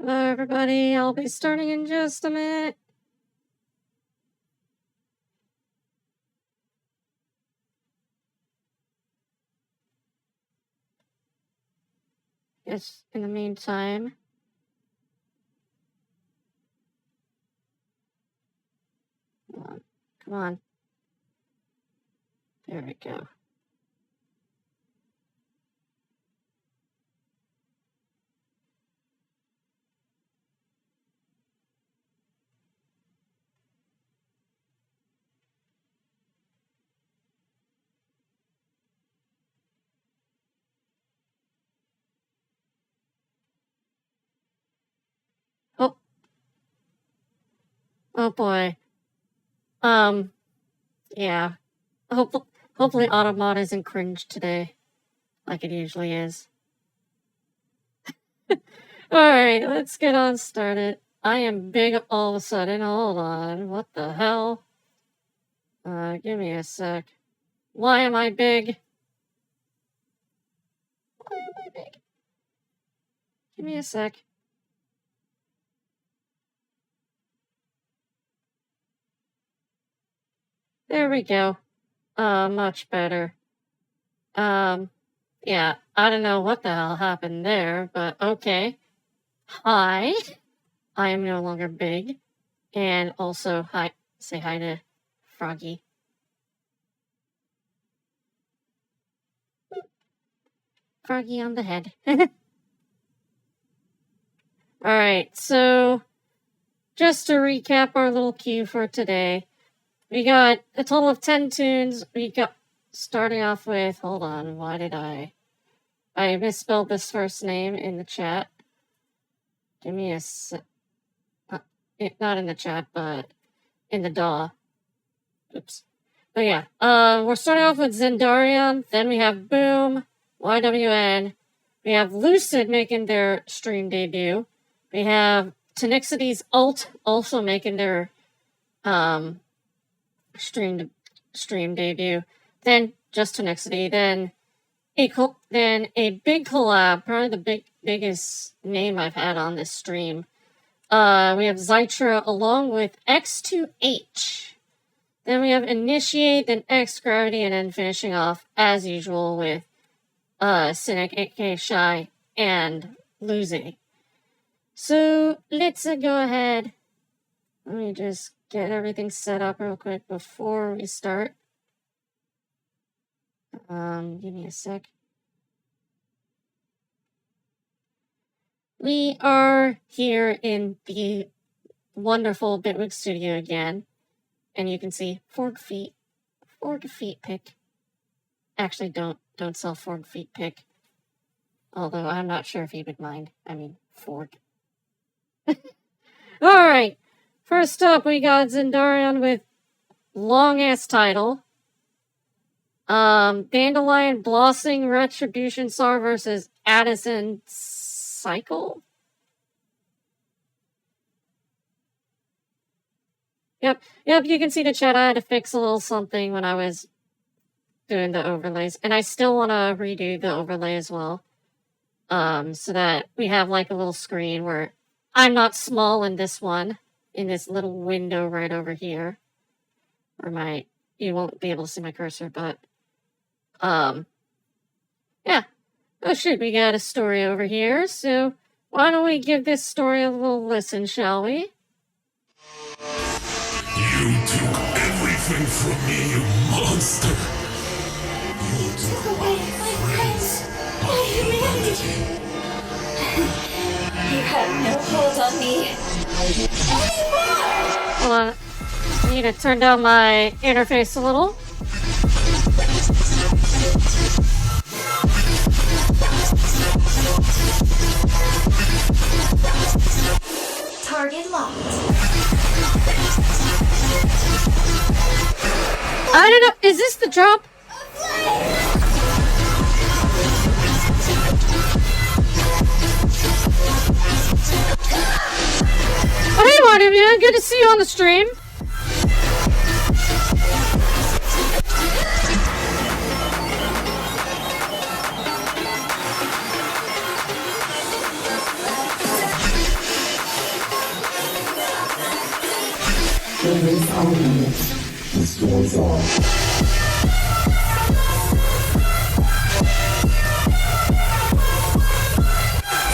Hello, everybody. I'll be starting in just a minute. Yes, in the meantime. Come on. There we go. Oh boy. Yeah. Hopefully Automod isn't cringe today, like it usually is. Alright, let's get on started. I am big all of a sudden. Hold on. What the hell? Give me a sec. Why am I big? Why am I big? Give me a sec. There we go. Much better. Yeah, I don't know what the hell happened there, but okay. Hi. I am no longer big. And also, hi. Say hi to Froggy. Froggy on the head. Alright, so just to recap our little queue for today, we got a total of 10 tunes. We got starting off with, hold on, why did I misspelled this first name in the chat. Give me a not in the chat, but in the DAW. Oops. But yeah, we're starting off with Zendarion, then we have Boom, YWN, we have Lucid making their stream debut, we have Tenixity's Alt also making their stream debut, then just Tenixity, then a big collab, probably the biggest name I've had on this stream. We have Zytra along with X2H. Then we have Initiate, then X Gravity, and then finishing off, as usual, with Cynic, aka Shy, and Losing. So, let's go ahead. Let me just get everything set up real quick before we start. Give me a sec. We are here in the wonderful Bitwig studio again. And you can see Ford Feet pick. Actually, don't sell Ford Feet pick. Although I'm not sure if he would mind. I mean, Ford. Alright. First up, we got Zendarion with long-ass title. Dandelion Blossoming Retribution Star versus Addison Cycle? Yep, you can see the chat. I had to fix a little something when I was doing the overlays. And I still want to redo the overlay as well. So that we have like a little screen where I'm not small in this one. In this little window right over here. Or you won't be able to see my cursor, but... yeah. Oh shoot, we got a story over here, so why don't we give this story a little listen, shall we? You took everything from me, you monster! You took away my friends, my humanity! You have no hold on me anymore! Hold on. I need to turn down my interface a little. Target locked. I don't know. Is this the drop? Oh, hey, Waterman. Good to see you on the stream. Silence our limits. Destroys all.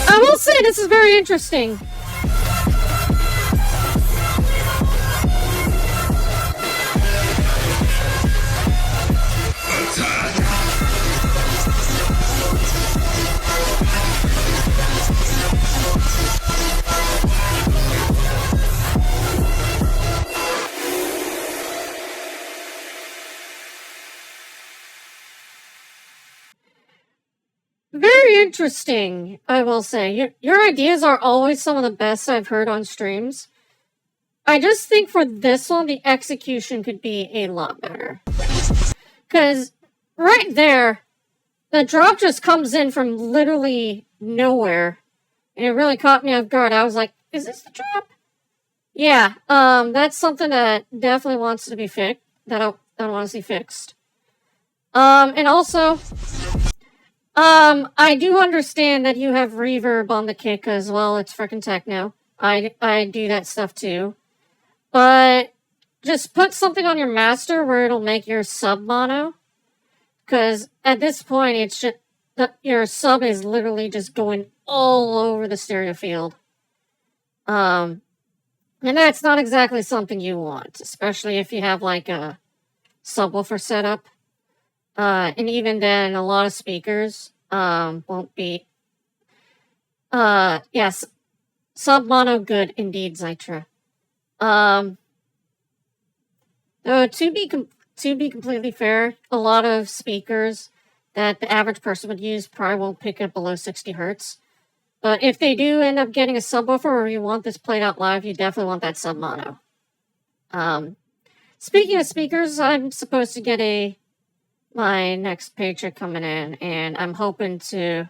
I will say this is very interesting. Very interesting, I will say. Your ideas are always some of the best I've heard on streams. I just think for this one, the execution could be a lot better. Because right there, the drop just comes in from literally nowhere. And it really caught me off guard. I was like, is this the drop? Yeah, that's something that definitely wants to be fixed. That I want to see fixed. And also, I do understand that you have reverb on the kick as well. It's freaking techno. I do that stuff too. But just put something on your master where it'll make your sub mono. Because at this point, it's just your sub is literally just going all over the stereo field. And that's not exactly something you want, especially if you have like a subwoofer setup. And even then, a lot of speakers won't be. Yes, sub mono good indeed, Zytra. Though to be completely fair, a lot of speakers that the average person would use probably won't pick up below 60 hertz. But if they do end up getting a subwoofer or you want this played out live, you definitely want that sub mono. Speaking of speakers, I'm supposed to get my next paycheck coming in, and I'm hoping to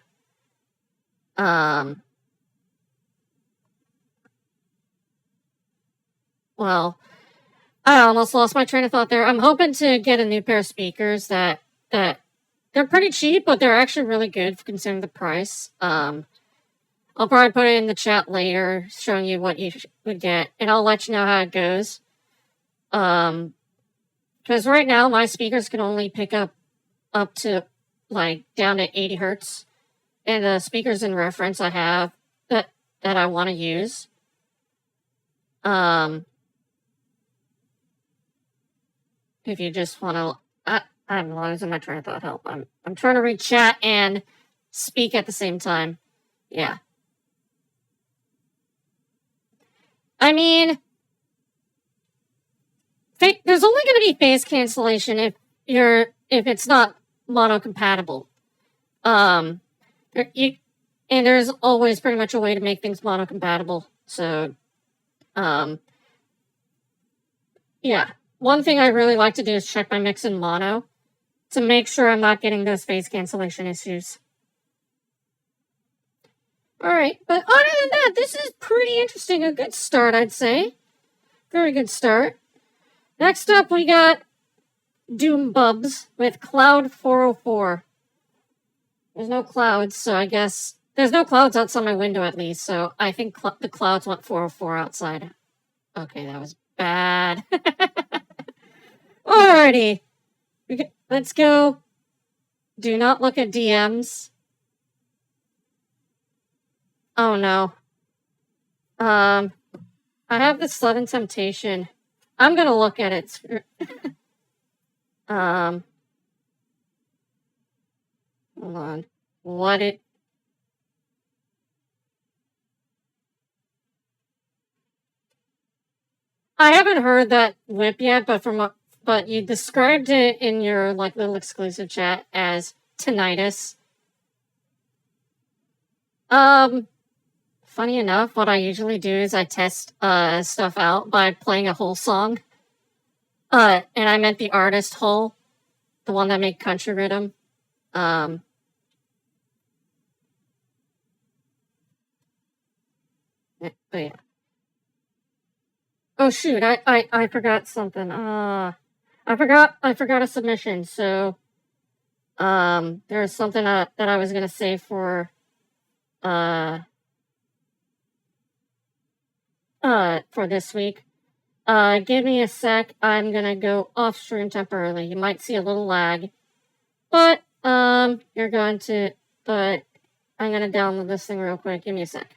well, I almost lost my train of thought there. I'm hoping to get a new pair of speakers that they're pretty cheap, but they're actually really good considering the price. I'll probably put it in the chat later, showing you what you would get, and I'll let you know how it goes. Because right now my speakers can only pick up to like down to 80 hertz, and the speakers in reference I have that I want to use. If you just want to, I'm losing my train of thought. Help! I'm trying to read chat and speak at the same time. Yeah. I mean, there's only going to be phase cancellation if it's not mono compatible. And there's always pretty much a way to make things mono compatible. So, yeah. One thing I really like to do is check my mix in mono to make sure I'm not getting those phase cancellation issues. Alright, but other than that, this is pretty interesting. A good start, I'd say. Very good start. Next up, we got Doom Bubs with Cloud 404. There's no clouds, so I guess... There's no clouds outside my window, at least, so I think the clouds want 404 outside. Okay, that was bad. Alrighty. Let's go. Do not look at DMs. Oh no. I have this sudden temptation. I'm gonna look at it. Hold on. I haven't heard that whip yet, but you described it in your like little exclusive chat as tinnitus. Funny enough, what I usually do is I test stuff out by playing a whole song. And I meant the artist whole, the one that made Country Rhythm. But yeah. Oh shoot, I forgot something. I forgot a submission, so there's something that I was gonna say for this week. Give me a sec. I'm gonna go off stream temporarily. You might see a little lag, but I'm gonna download this thing real quick. Give me a sec.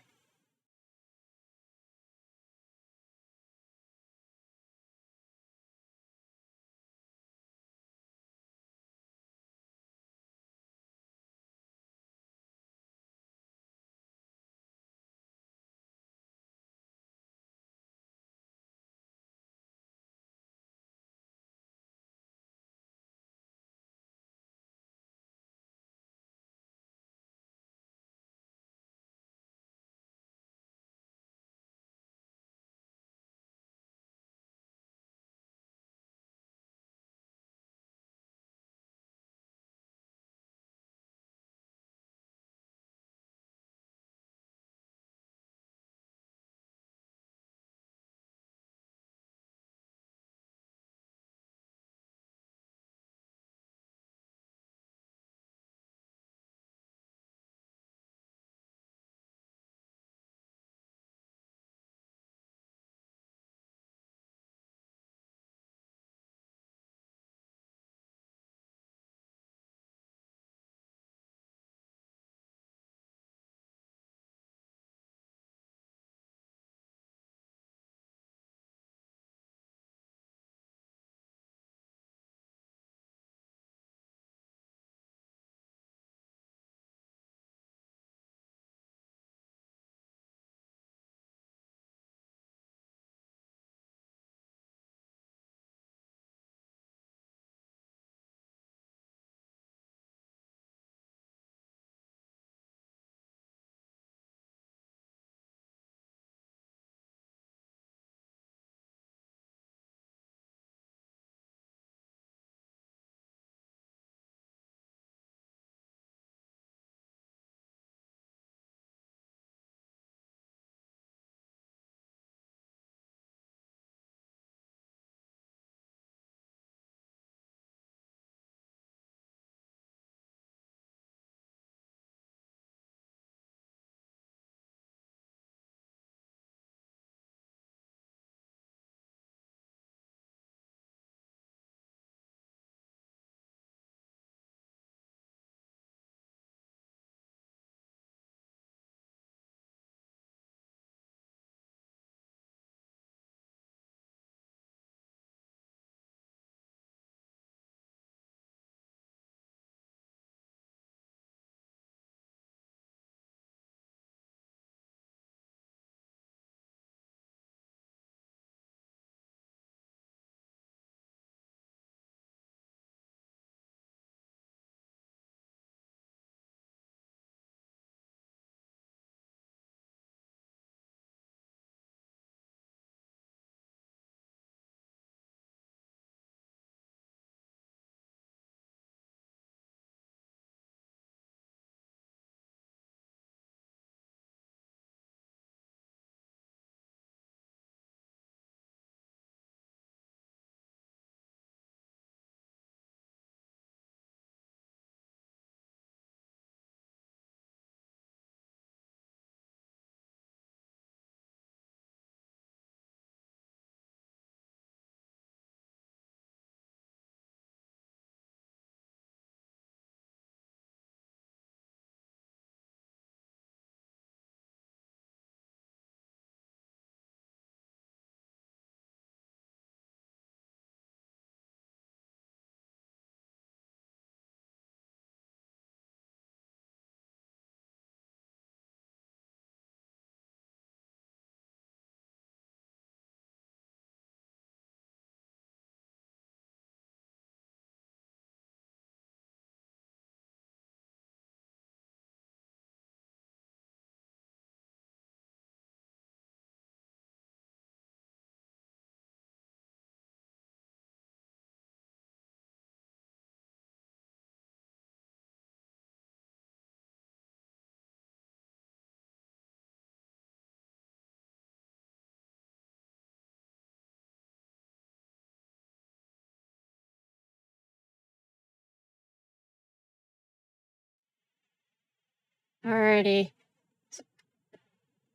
Alrighty.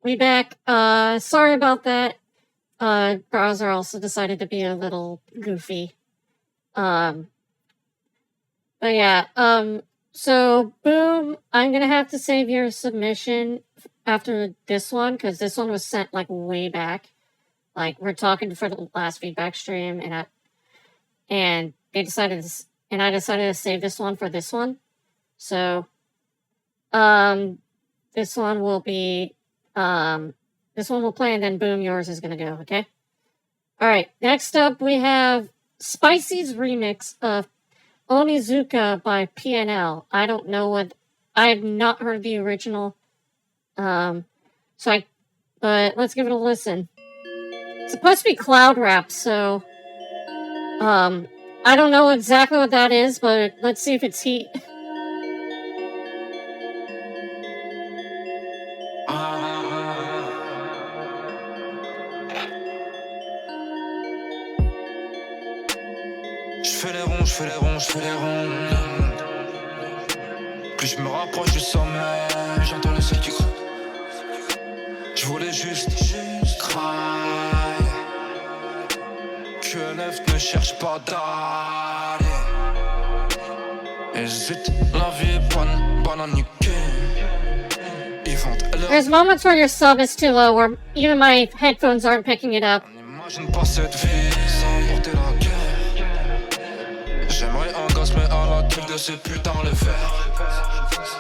We back. Sorry about that. browser also decided to be a little goofy. But yeah, so boom, I'm gonna have to save your submission after this one, because this one was sent like way back. Like, we're talking for the last feedback stream, and I decided to save this one for this one. So, this one will be, this one will play, and then boom, yours is gonna go, okay? Alright, next up we have Spicy's remix of Onizuka by PNL. I don't know what, I have not heard the original, but let's give it a listen. It's supposed to be cloud rap, so, I don't know exactly what that is, but let's see if it's heat. Je fais les ronds. Plus je me rapproche du sommet, j'entends le ciel qui croule. Je voulais juste cry. QLF ne cherche pas d'aller. Hésite, la vie est bonne à niquer. Ils vendent leur... There's moments where your sub is too low, where even my headphones aren't picking it up. On n'imagine pas cette vie sans porter la guerre. J'aimerais un gosse mais à la gueule de ces putains les verts.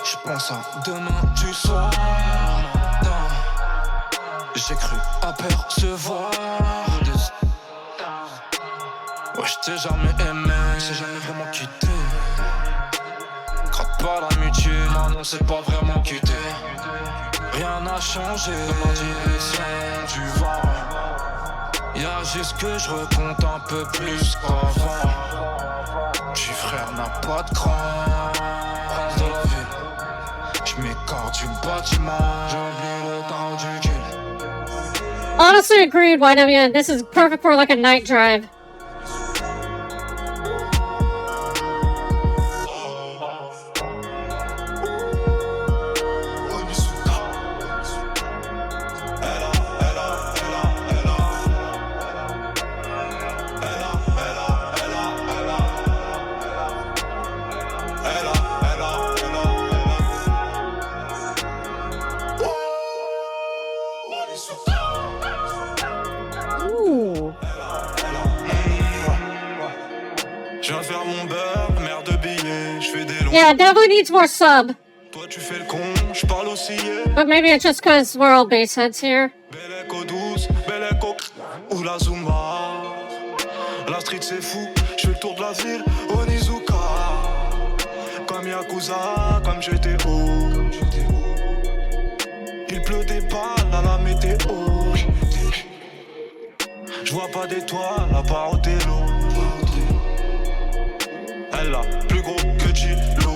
Je pense à demain du soir. J'ai cru apercevoir des... Ouais, je t'ai jamais aimé, j'ai jamais vraiment quitté. Gratte pas l'amitié, non c'est pas vraiment quitté. Rien n'a changé dans ma direction du vent. Y'a juste que je recompte un peu plus qu'avant. Petit frère n'a pas de cran. Prince de la ville, j'm'écarte du bâtiment. J'oublie le temps du kill. Honestly agreed, YWN. This is perfect for like a night drive. Yeah, it definitely needs more sub. Toi tu fais le con, je parle aussi. But maybe it's just because we're all bass heads here. Belle écho douce, belle écho ou la Zumba. La street c'est fou, je fais le tour de la ville, Onizuka. Comme Yakuza, comme j'étais haut. Il pleut des balles à la météo. Je vois pas d'étoiles à part au télo. Elle a plus gros que Gilo.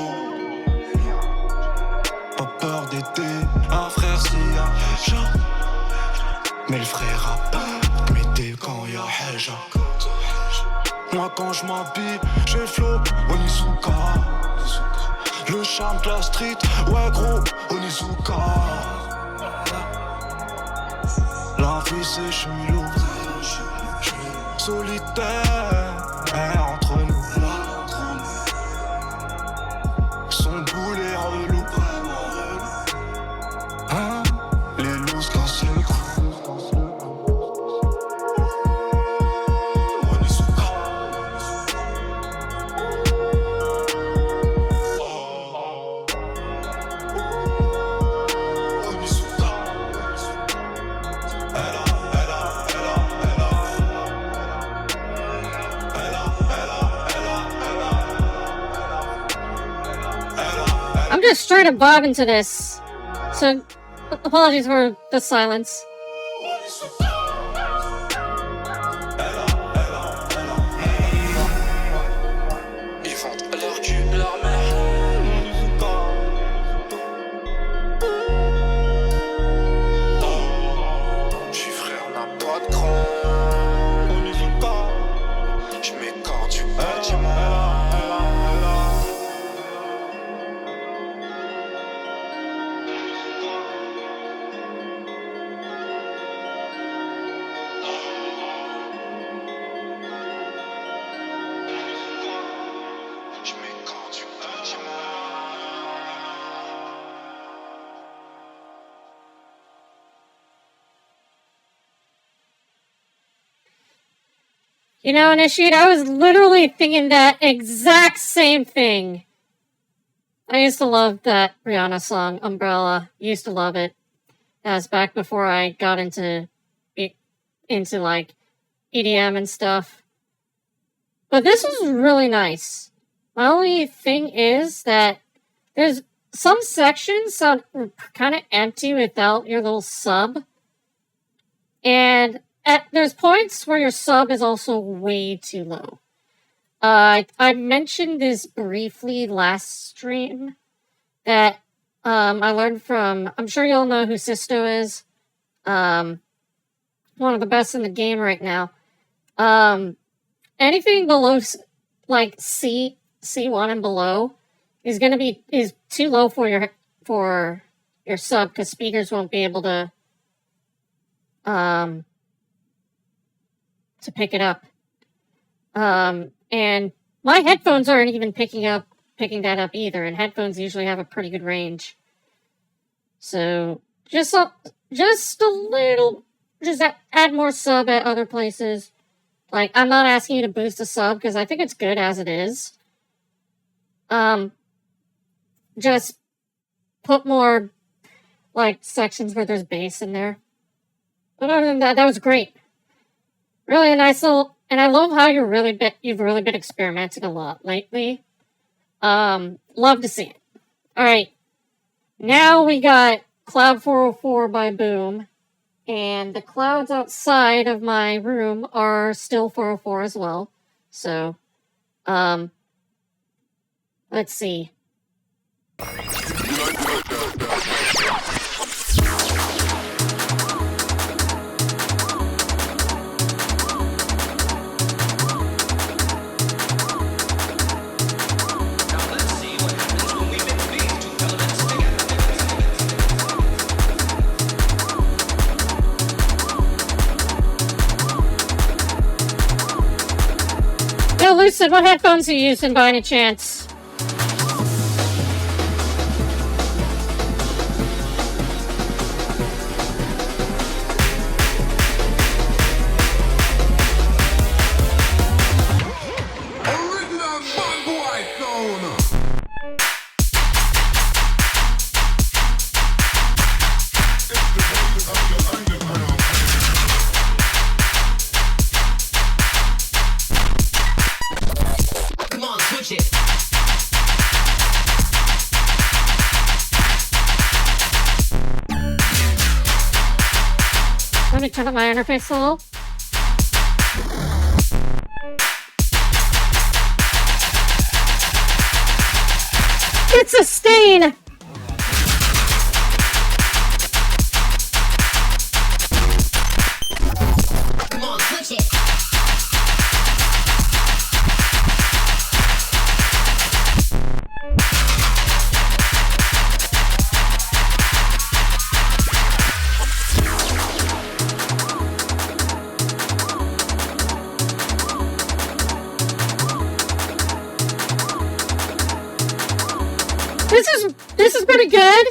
Pas peur d'aider un frère s'il y a Heja. Mais le frère a peur de m'aider quand y'a Heja. Moi quand je m'habille, j'ai le flow Onizuka. Le charme de la street, ouais gros Onizuka. La vie c'est chelou, solitaire entre nous. Son boulet relou. Hein? Les loups cassent le cou. I'm just straight up bobbing to this. So, apologies for the silence. Ils vendent leur cul, leur mère. Petit frère n'a pas de cran. Je m'écarte du bâtiment. You know, Initiate, I was literally thinking that exact same thing. I used to love that Rihanna song, Umbrella. Used to love it. That was back before I got into like EDM and stuff. But this was really nice. My only thing is that there's some sections sound kind of empty without your little sub. And there's points where your sub is also way too low. I mentioned this briefly last stream that I learned from, I'm sure you all know who Sisto is. One of the best in the game right now. Anything below like C1 and below is too low for your sub, because speakers won't be able to pick it up. And my headphones aren't even picking that up either, and headphones usually have a pretty good range. So just add more sub at other places. Like, I'm not asking you to boost a sub because I think it's good as it is. Just put more like sections where there's bass in there. But other than that, that was great. Really a nice little, and I love how you've really been experimenting a lot lately. Love to see it. Alright. Now we got Cloud 404 by Boom. And the clouds outside of my room are still 404 as well. So, let's see. Yo, Lucid, what headphones are you using by any chance? Original bad boy sound. Come on, switch it. Let me turn up my interface a little. It's a stain! Come on, switch it. This is pretty good.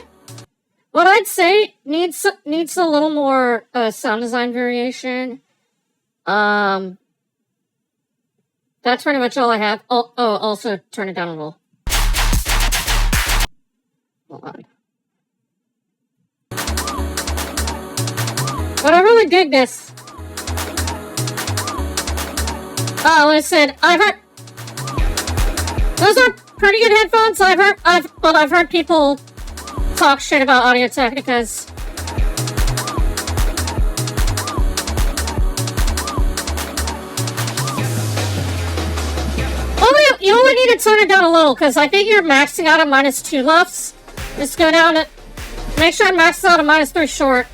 What I'd say needs a little more sound design variation. That's pretty much all I have. Oh, also turn it down a little. Hold on. But I really dig this. Oh, listen, I've heard those are pretty good headphones. I've heard people talk shit about Audio Technicas. You only need to turn it down a little, because I think you're maxing out at -2 lefts. Just go down to, make sure it maxes out at -3 short.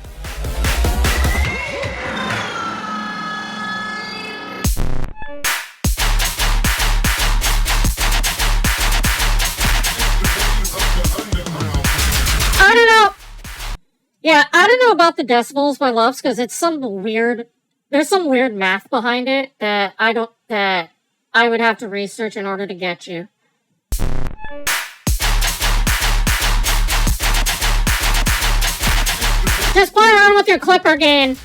I don't know. Yeah, I don't know about the decibels by loves, because it's there's some weird math behind it that I would have to research in order to get you. Just play around with your clipper gain.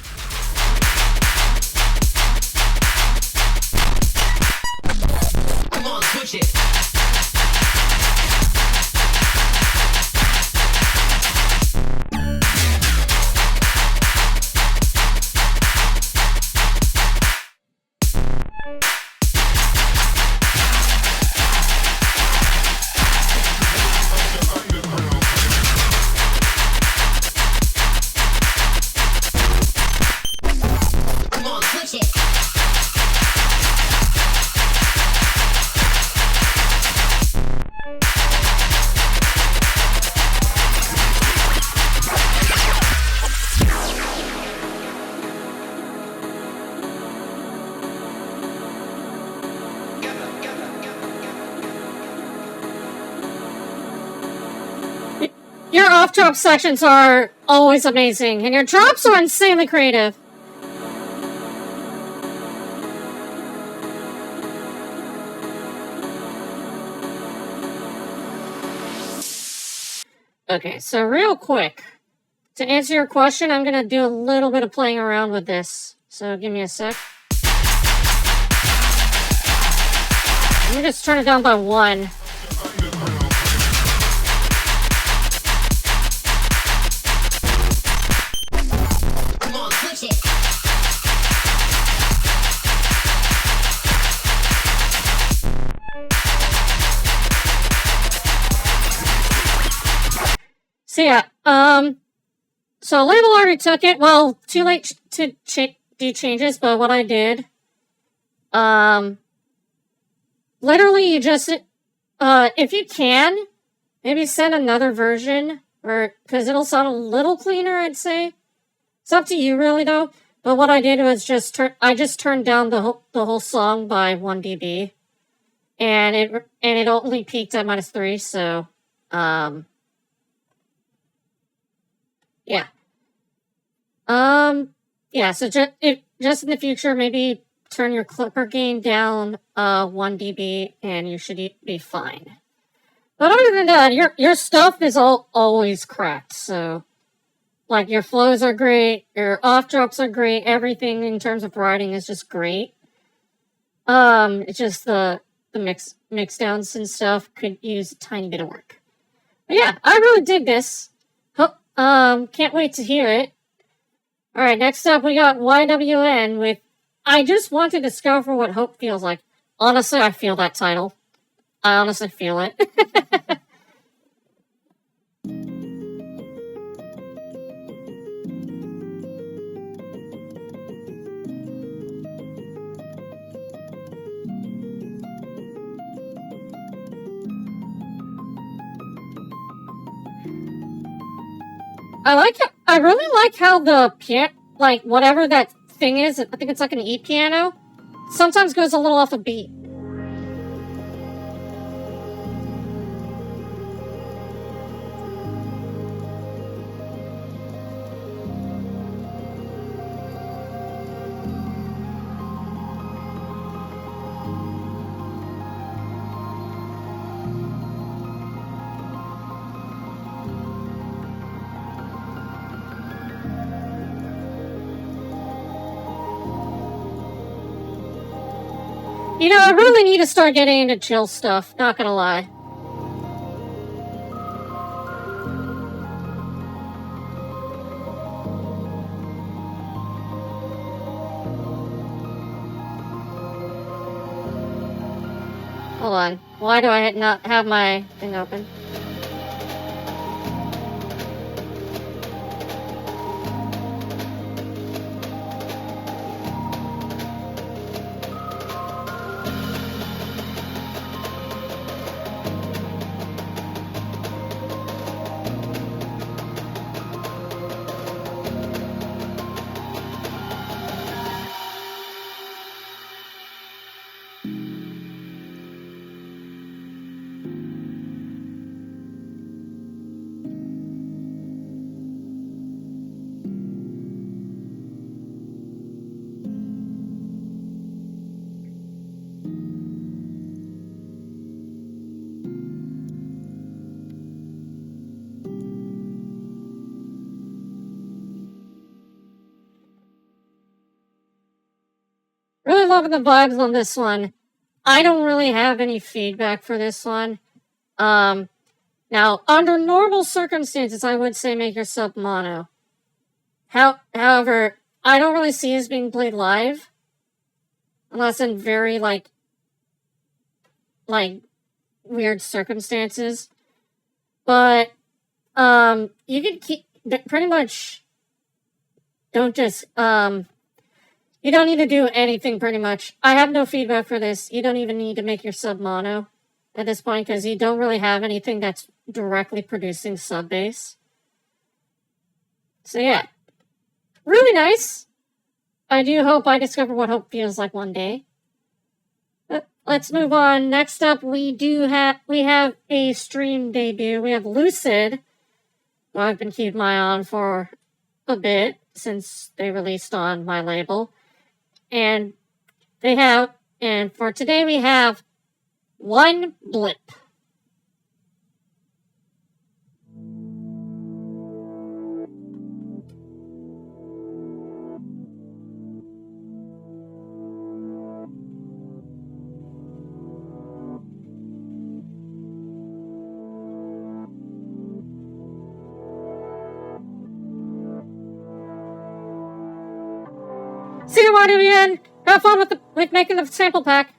Your off-drop sections are always amazing, and your drops are insanely creative. Okay, so real quick, to answer your question, I'm gonna do a little bit of playing around with this. So give me a sec. Let me just turn it down by 1. So yeah, so label already took it. Well, too late to do changes, but what I did, literally you just, if you can, maybe send another version, or, because it'll sound a little cleaner, I'd say. It's up to you, really, though. But what I did was I just turned down the whole song by 1 dB, and it only peaked at -3. So, yeah. Yeah. So just in the future, maybe turn your clipper gain down 1 dB, and you should be fine. But other than that, your stuff is always cracked. So, like, your flows are great, your off drops are great, everything in terms of writing is just great. It's just the mix downs and stuff could use a tiny bit of work. But yeah, I really dig this. Can't wait to hear it. Alright, next up we got YWN with I Just Want to Discover What Hope Feels Like. Honestly, I feel that title. I honestly feel it. I really like how the piano, like, whatever that thing is, I think it's like an E piano, sometimes goes a little off a beat. You know, I really need to start getting into chill stuff, not gonna lie. Hold on. Why do I not have my thing open? Really loving the vibes on this one. I don't really have any feedback for this one. Now, under normal circumstances, I would say make your sub mono. However, I don't really see this being played live. Unless in very, like, weird circumstances. But, you can keep, pretty much, don't just, you don't need to do anything, pretty much. I have no feedback for this. You don't even need to make your sub mono at this point, because you don't really have anything that's directly producing sub bass. So yeah. Really nice. I do hope I discover what hope feels like one day. But let's move on. Next up, we have a stream debut. We have Lucid I've been keeping my eye on for a bit since they released on my label. And for today we have One Blip. See you, YWN! Have fun with making the sample pack!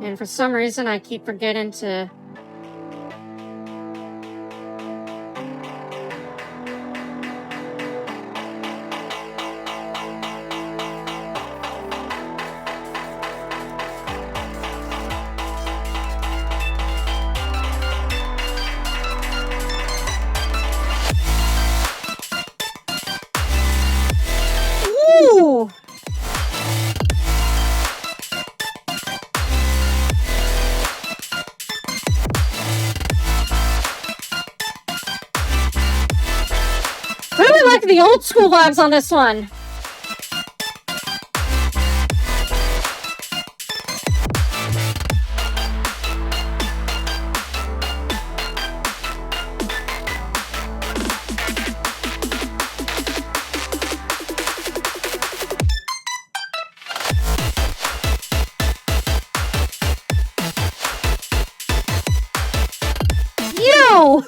And for some reason, I keep forgetting to... Ooh! I really like the old school vibes on this one. Yo!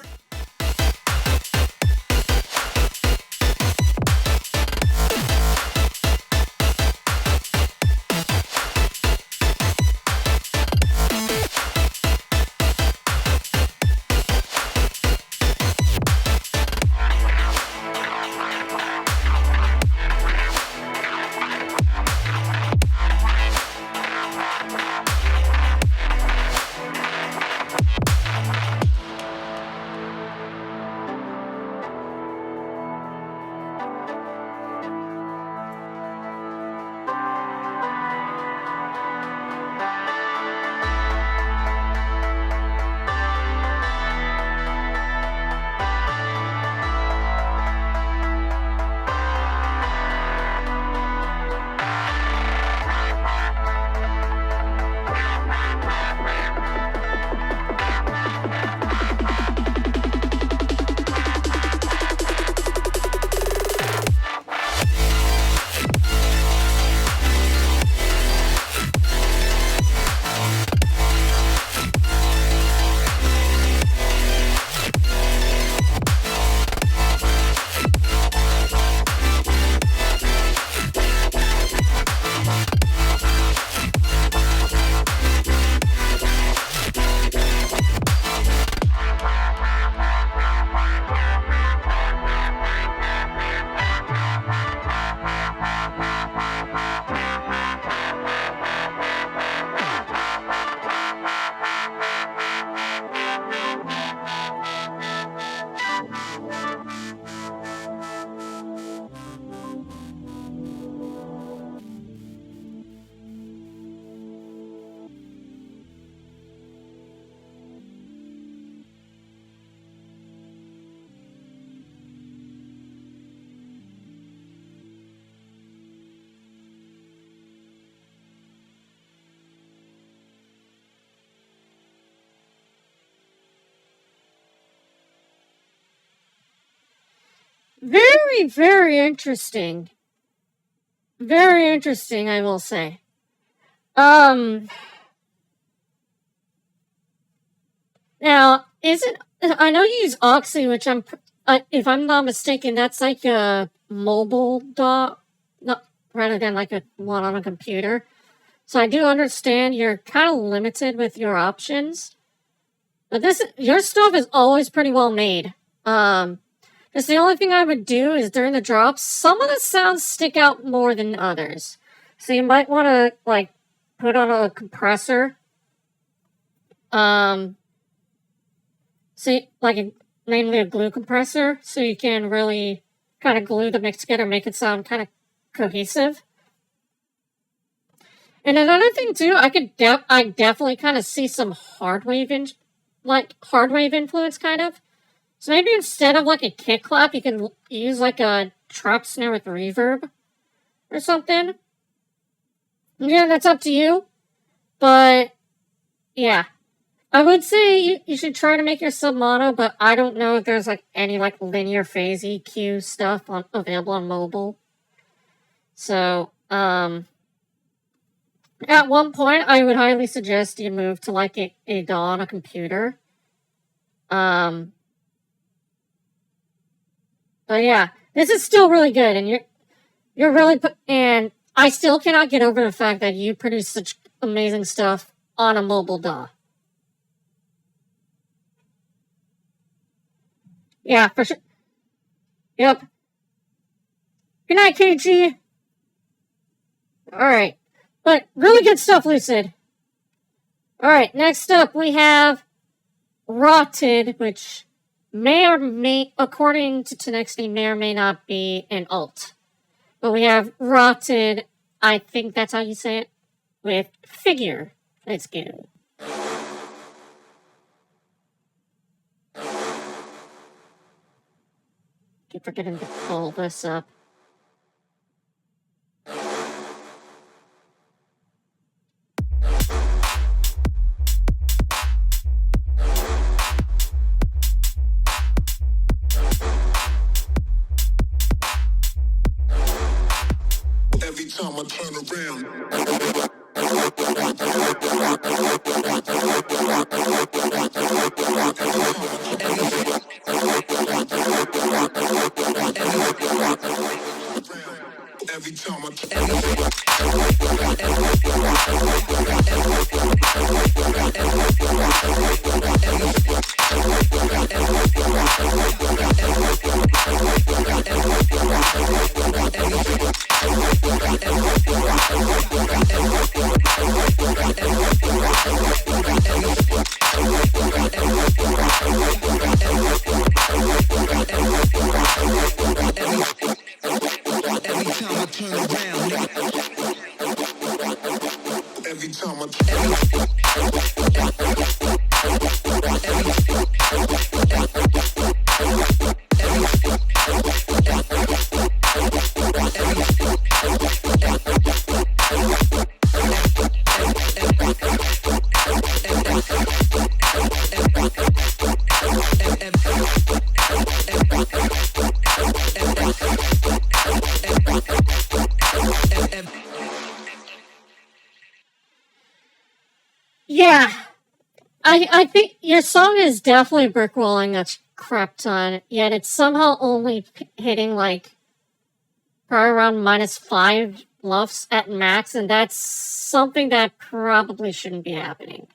Very, very interesting. Very interesting, I will say. Now, I know you use Oxy, which if I'm not mistaken, that's like a mobile DAW, not rather than like a one on a computer. So I do understand you're kind of limited with your options. But your stuff is always pretty well made. Just the only thing I would do is during the drops, some of the sounds stick out more than others. So you might want to, like, put on a compressor. Namely a glue compressor, so you can really kind of glue the mix together, make it sound kind of cohesive. And another thing too, I definitely kind of see some hard wave influence, kind of. So maybe instead of like a kick clap, you can use like a trap snare with reverb or something. Yeah, that's up to you. But yeah, I would say you should try to make your sub mono, but I don't know if there's like any like linear phase EQ stuff available on mobile. So, at one point, I would highly suggest you move to like a DAW on a computer. But yeah, this is still really good, and you're really and I still cannot get over the fact that you produce such amazing stuff on a mobile DAW. Yeah, for sure. Yep. Good night, KG. Alright. But really good stuff, Lucid. Alright, next up we have Rotted, which may or may, according to Tenexty, may or may not be an alt. But we have Rotted, I think that's how you say it, with Figure. Let's go. Keep forgetting to pull this up. Every time I turn around. Every time Yeah, I think your song is definitely brickwalling a crap ton, yet it's somehow only hitting like probably around -5 LUFS at max, and that's something that probably shouldn't be happening.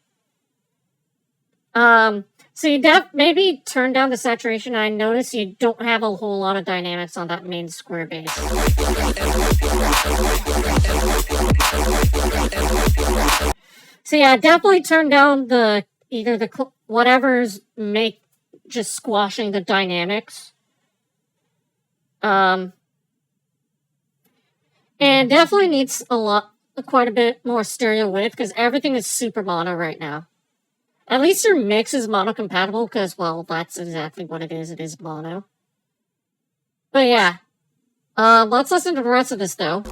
So you maybe turn down the saturation. I notice you don't have a whole lot of dynamics on that main square bass. So yeah, definitely turn down either the whatever's just squashing the dynamics. And definitely needs quite a bit more stereo width because everything is super mono right now. At least your mix is mono compatible because, well, that's exactly what it is. It is mono. But yeah, let's listen to the rest of this though.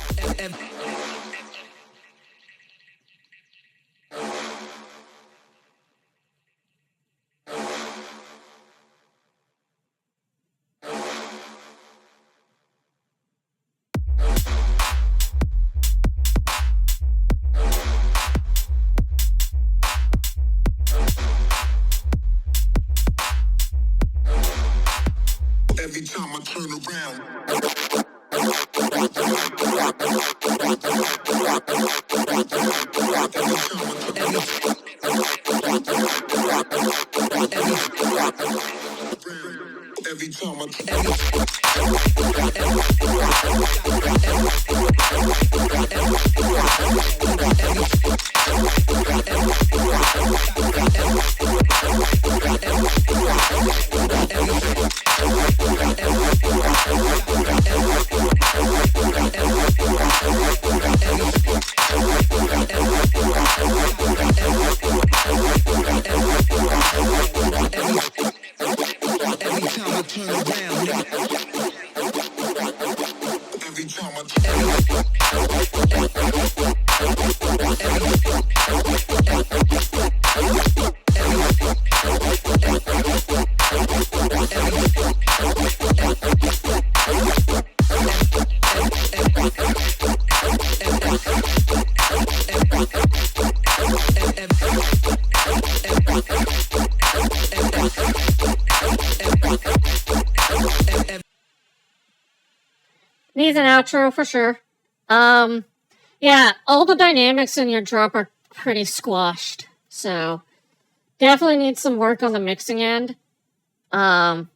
every time I turn around. Every time needs an outro for sure. Yeah, all the dynamics in your drop are pretty squashed, so definitely needs some work on the mixing end. And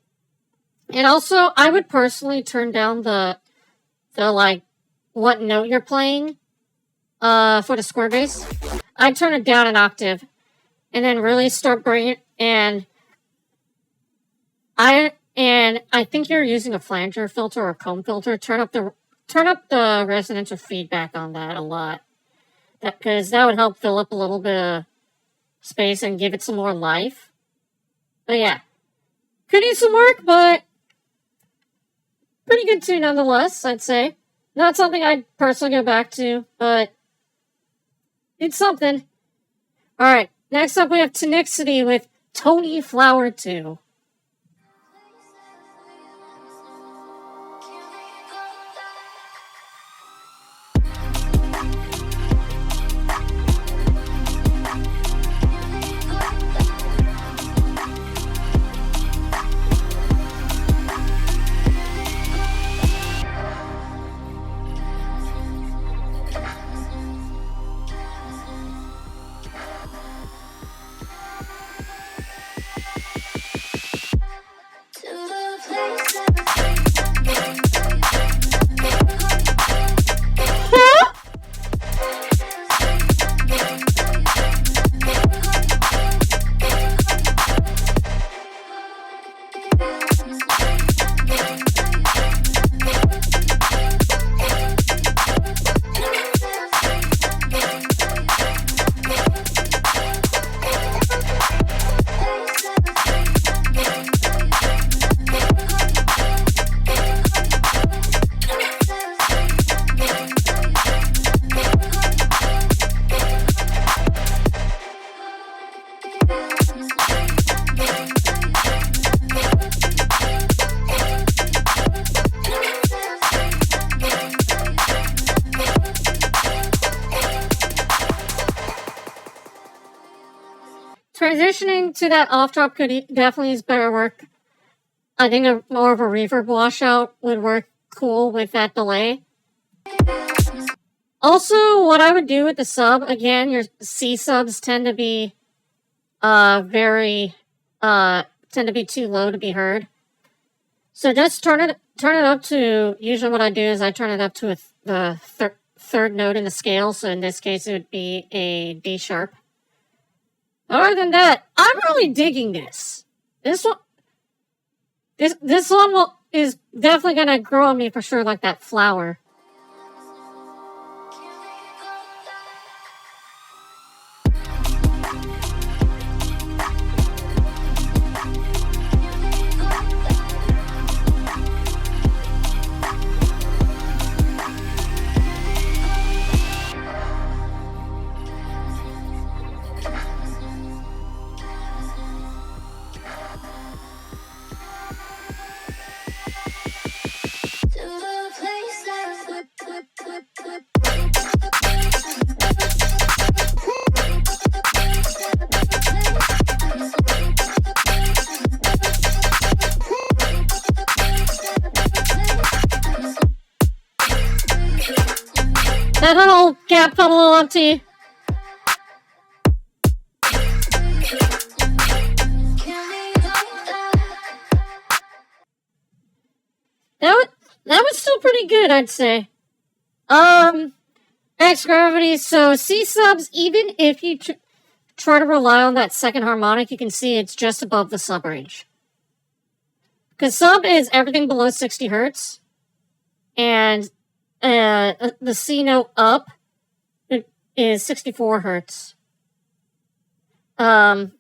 also, I would personally turn down the like what note you're playing for the square bass. I'd turn it down an octave, and then really start bringing it. And I think you're using a flanger filter or comb filter. Turn up the resonance or feedback on that a lot. Because that would help fill up a little bit of space and give it some more life. But yeah, could use some work, but pretty good too nonetheless, I'd say. Not something I'd personally go back to, but it's something. Alright, next up we have Tenixity with Tony Flower 2. Transitioning to that off drop could definitely use better work. I think more of a reverb washout would work cool with that delay. Also, what I would do with the sub, again, your C subs tend to be tend to be too low to be heard. So just turn it up to, usually what I do is I turn it up to the third note in the scale. So in this case, it would be a D sharp. Other than that, I'm really digging this. This one is definitely gonna grow on me for sure, like that flower. That little gap felt a little empty. That was still pretty good, I'd say. X gravity. So C subs, even if you try to rely on that second harmonic, you can see it's just above the sub range. Because sub is everything below 60 hertz, and the C note up is 64 hertz. And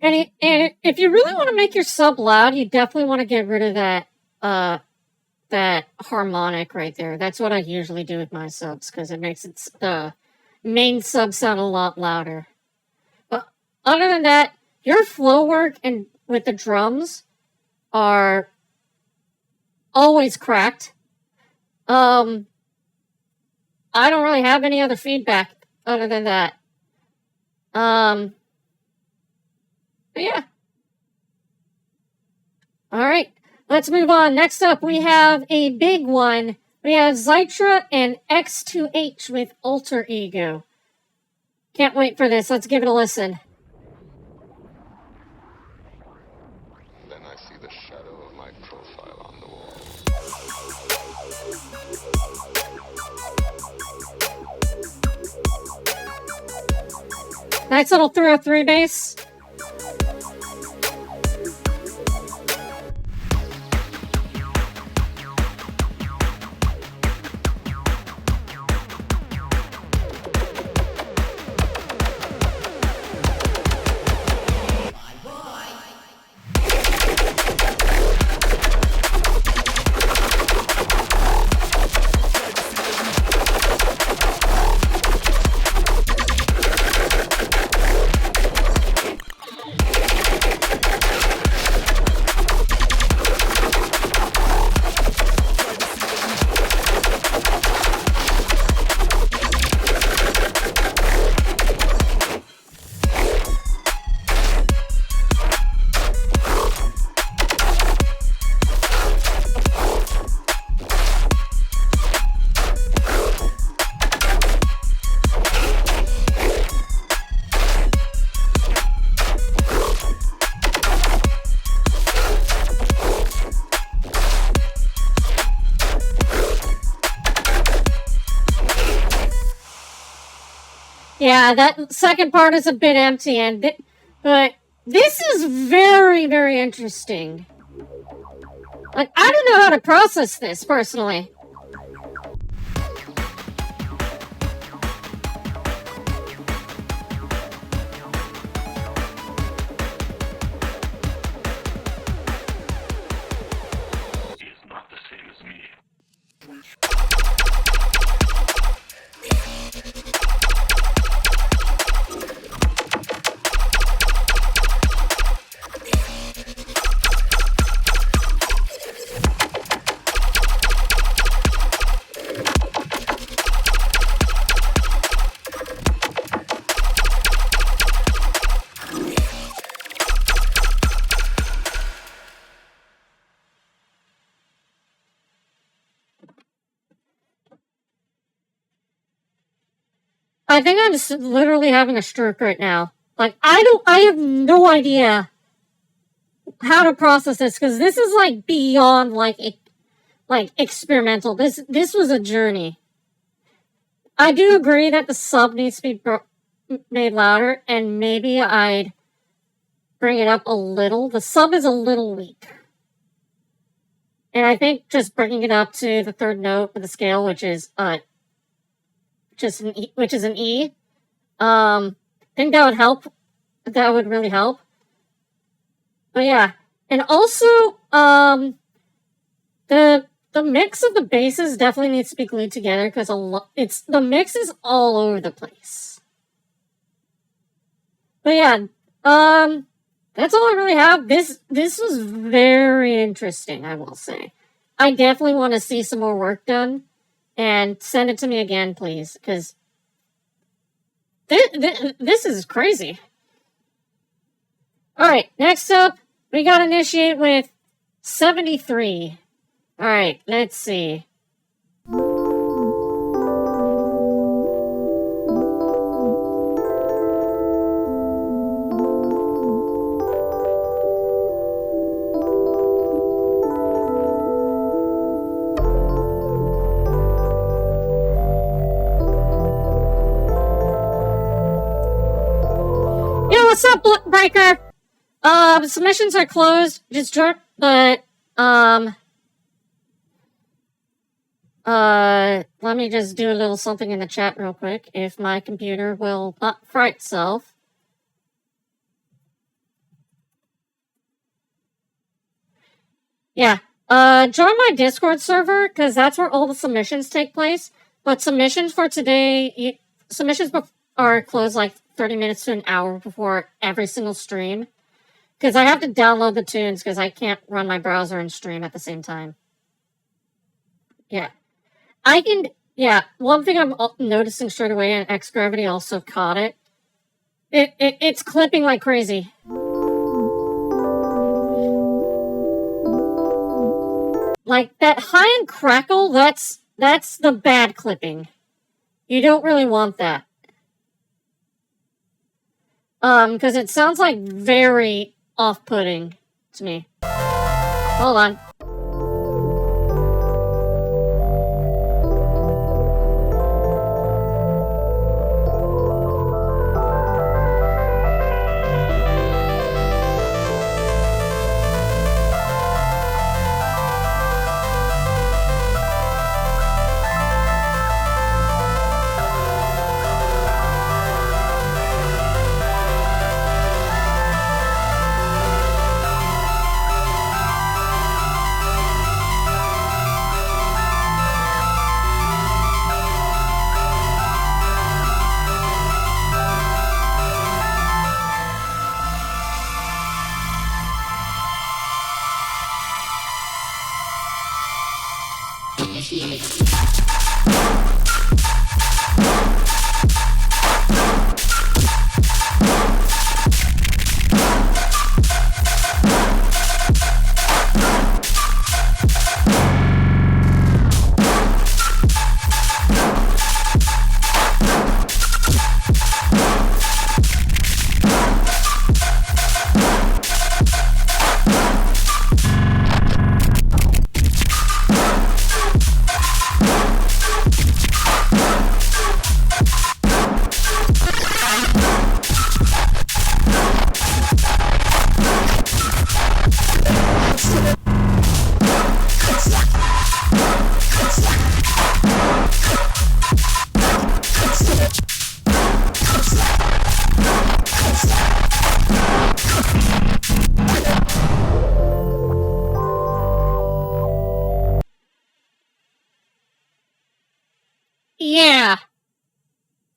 if you really want to make your sub loud, you definitely want to get rid of that harmonic right there. That's what I usually do with my subs, because it makes the main sub sound a lot louder. But other than that, your flow work and with the drums are always cracked. I don't really have any other feedback other than that. But yeah. Alright. let's move on. Next up, we have a big one. We have Zytra and X2H with Alter Ego. Can't wait for this. Let's give it a listen. Then I see the shadow of my profile on the wall. Nice little 303 bass. Yeah, that second part is a bit empty, but this is very, very interesting. Like, I don't know how to process this, personally. He's not the same as me. I think I'm just literally having a stroke right now. Like, I have no idea how to process this, because this is, like, beyond, like experimental. This was a journey. I do agree that the sub needs to be made louder, and maybe I'd bring it up a little. The sub is a little weak. And I think just bringing it up to the third note of the scale, which is an E. I think that would help. That would really help. But yeah, and also the mix of the basses definitely needs to be glued together, because the mix is all over the place. But yeah, that's all I really have. This was very interesting, I will say. I definitely want to see some more work done. And send it to me again, please, because this is crazy. Alright, next up, we got Initiate with 73. Alright, let's see. What's up, Breaker? Submissions are closed. Just drop, but, let me just do a little something in the chat real quick, if my computer will not fry itself. Yeah, join my Discord server, because that's where all the submissions take place. But submissions for today, submissions are closed like 30 minutes to an hour before every single stream. Because I have to download the tunes, because I can't run my browser and stream at the same time. Yeah. One thing I'm noticing straight away, and X-Gravity also caught it. It's clipping like crazy. Like, that high-end crackle, that's the bad clipping. You don't really want that. Because it sounds like very off-putting to me. Hold on. Yeah.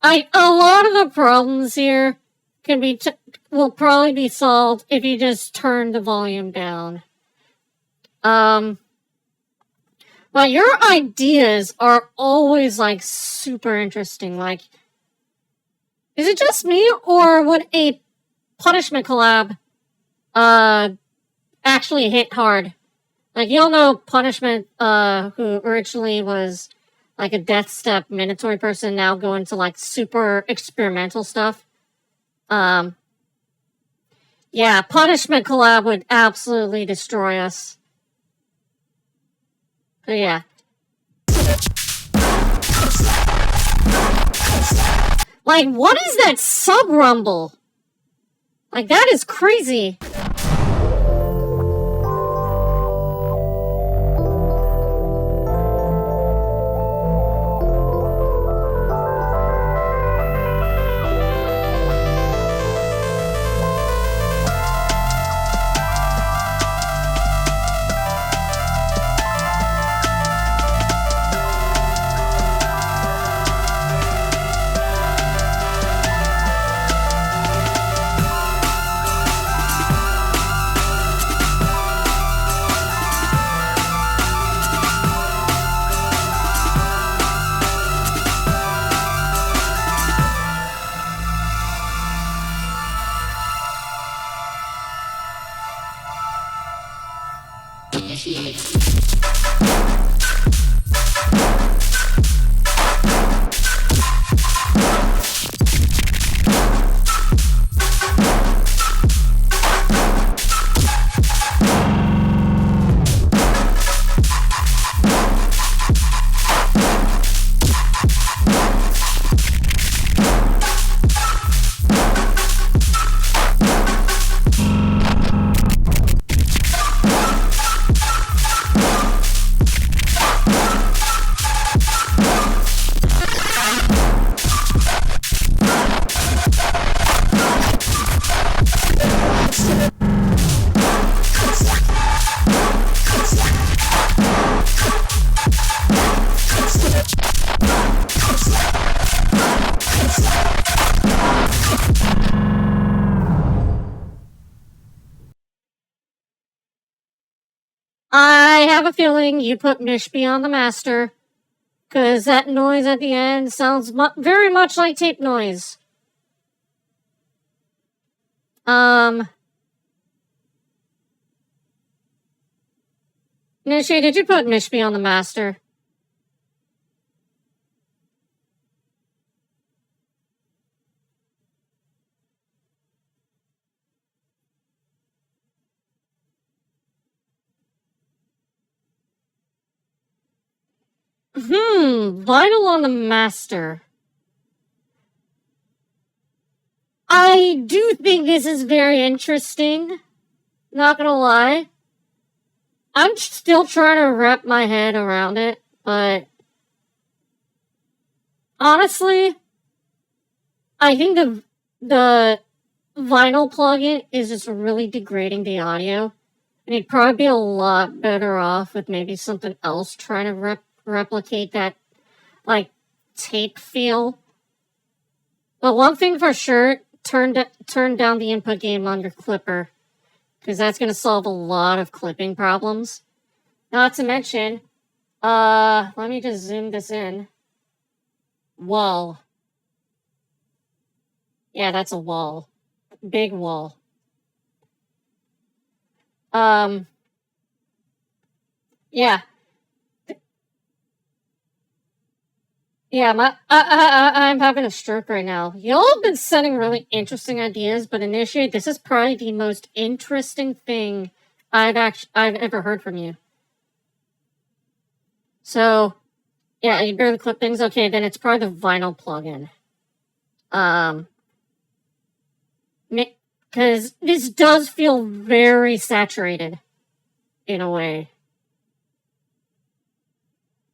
A lot of the problems here will probably be solved if you just turn the volume down. But your ideas are always, like, super interesting. Like, is it just me, or would a Punishment collab, actually hit hard? Like, y'all know Punishment, who originally was, like, a Death Step mandatory person, now going to, like, super experimental stuff. Yeah, Punishment collab would absolutely destroy us. But yeah. Like, what is that sub-rumble? Like, that is crazy. I have a feeling you put Mishby on the master, because that noise at the end sounds very much like tape noise. Nishi, did you put Mishpi on the master? Vinyl on the master. I do think this is very interesting. Not gonna lie. I'm still trying to wrap my head around it, but honestly, I think the vinyl plugin is just really degrading the audio. And you'd probably be a lot better off with maybe something else trying to replicate that, like, tape feel. But one thing for sure, turn down the input gain on your clipper, because that's going to solve a lot of clipping problems. Not to mention, let me just zoom this in. Wall. Yeah, that's a wall. Big wall. Yeah. Yeah, I'm having a stroke right now. Y'all have been sending really interesting ideas, but Initiate, this is probably the most interesting thing I've ever heard from you. So, yeah, you barely clip things. Okay, then it's probably the vinyl plugin. Because this does feel very saturated, in a way.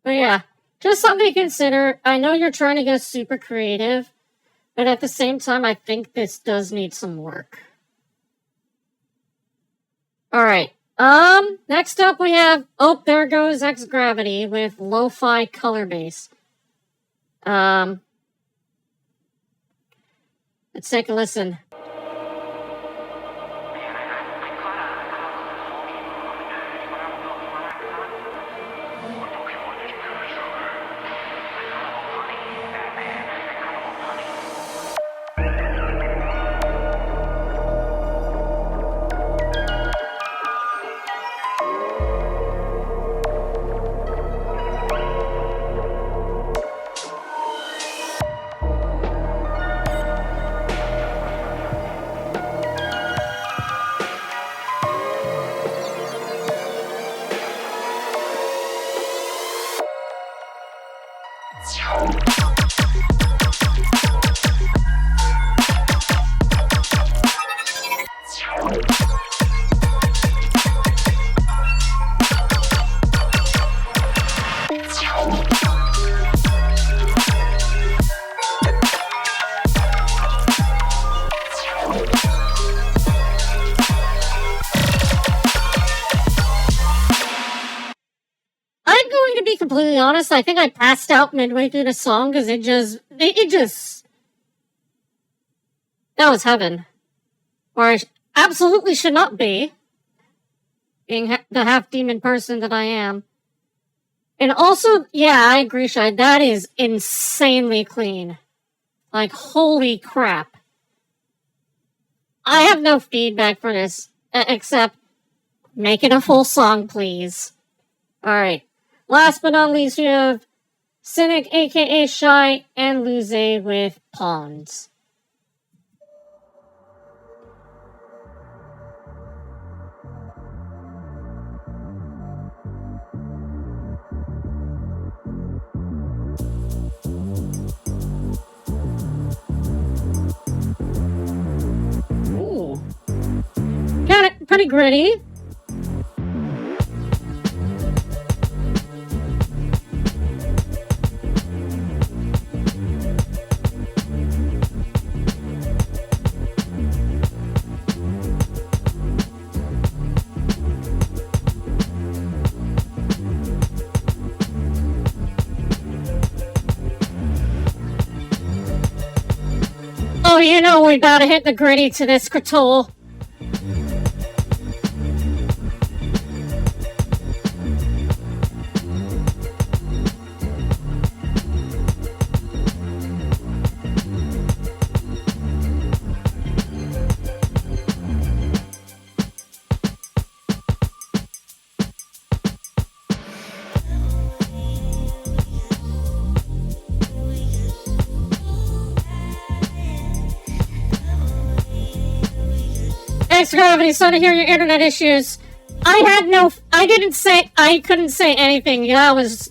But yeah. Just something to consider. I know you're trying to go super creative, but at the same time, I think this does need some work. Alright. Next up we have, there goes X Gravity with Lo-Fi Color Base. Let's take a listen. Completely honest, I think I passed out midway through the song because it just that was heaven, or I absolutely should not be, being the half demon person that I am. And also, yeah, I agree, Shai, that is insanely clean. Like, holy crap. I have no feedback for this, except make it a full song, please. Alright. Last but not least, we have Cynic, aka Shy, and Luze with Pawns. Ooh. Got it, pretty gritty. Oh, you know we gotta hit the gritty to this Kratul. Thanks, Gravity. Sorry to hear your internet issues. I couldn't say anything. Yours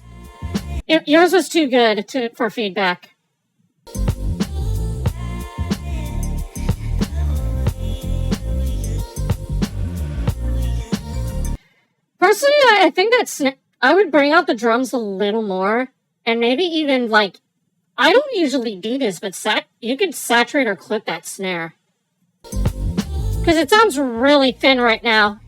was too good for feedback. Personally, I think that I would bring out the drums a little more, and maybe even, like, I don't usually do this, but you could saturate or clip that snare. Because it sounds really thin right now.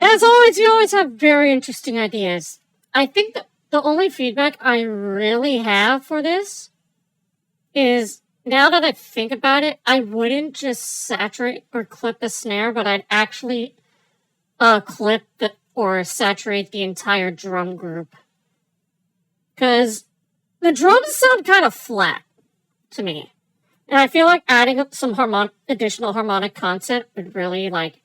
As always, you always have very interesting ideas. I think that the only feedback I really have for this is, now that I think about it, I wouldn't just saturate or clip the snare, but I'd actually clip or saturate the entire drum group. Because the drums sound kind of flat to me. And I feel like adding up some additional harmonic content would really, like,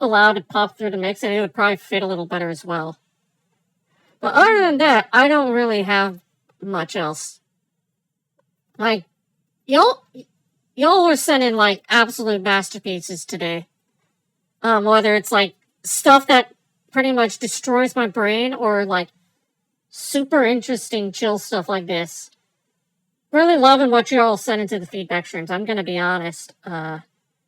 allow it to pop through the mix, and it would probably fit a little better as well. But other than that, I don't really have much else. Like, y'all were sending, like, absolute masterpieces today. Whether it's, like, stuff that pretty much destroys my brain, or, like, super interesting chill stuff like this. Really loving what you're all sending to the feedback streams, I'm gonna be honest.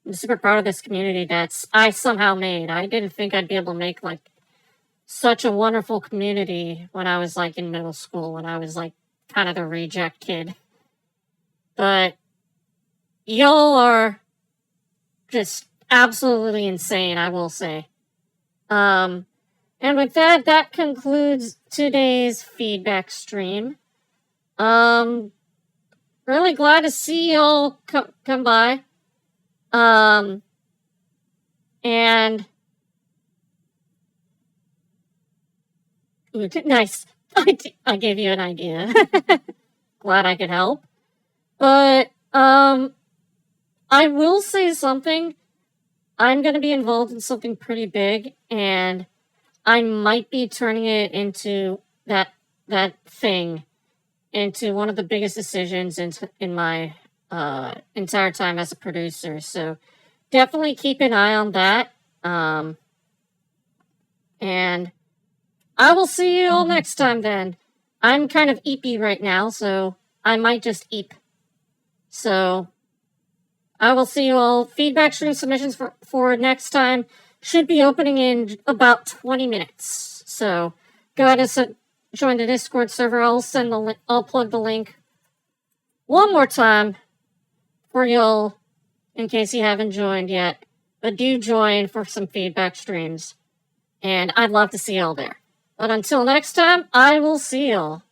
I'm super proud of this community that I somehow made. I didn't think I'd be able to make, like, such a wonderful community when I was, like, in middle school, when I was, like, kind of the reject kid. But y'all are just absolutely insane, I will say. And with that, that concludes today's feedback stream. Really glad to see y'all come by. And nice. I gave you an idea. Glad I could help. But, I will say something. I'm going to be involved in something pretty big, and I might be turning it into that thing into one of the biggest decisions in my entire time as a producer. So definitely keep an eye on that. And I will see you all next time then. I'm kind of eepy right now, so I might just eep. So I will see you all. Feedback stream submissions for next time should be opening in about 20 minutes. So go ahead and join the Discord server. I'll plug the link one more time for y'all in case you haven't joined yet. But do join for some feedback streams. And I'd love to see y'all there. But until next time, I will see y'all.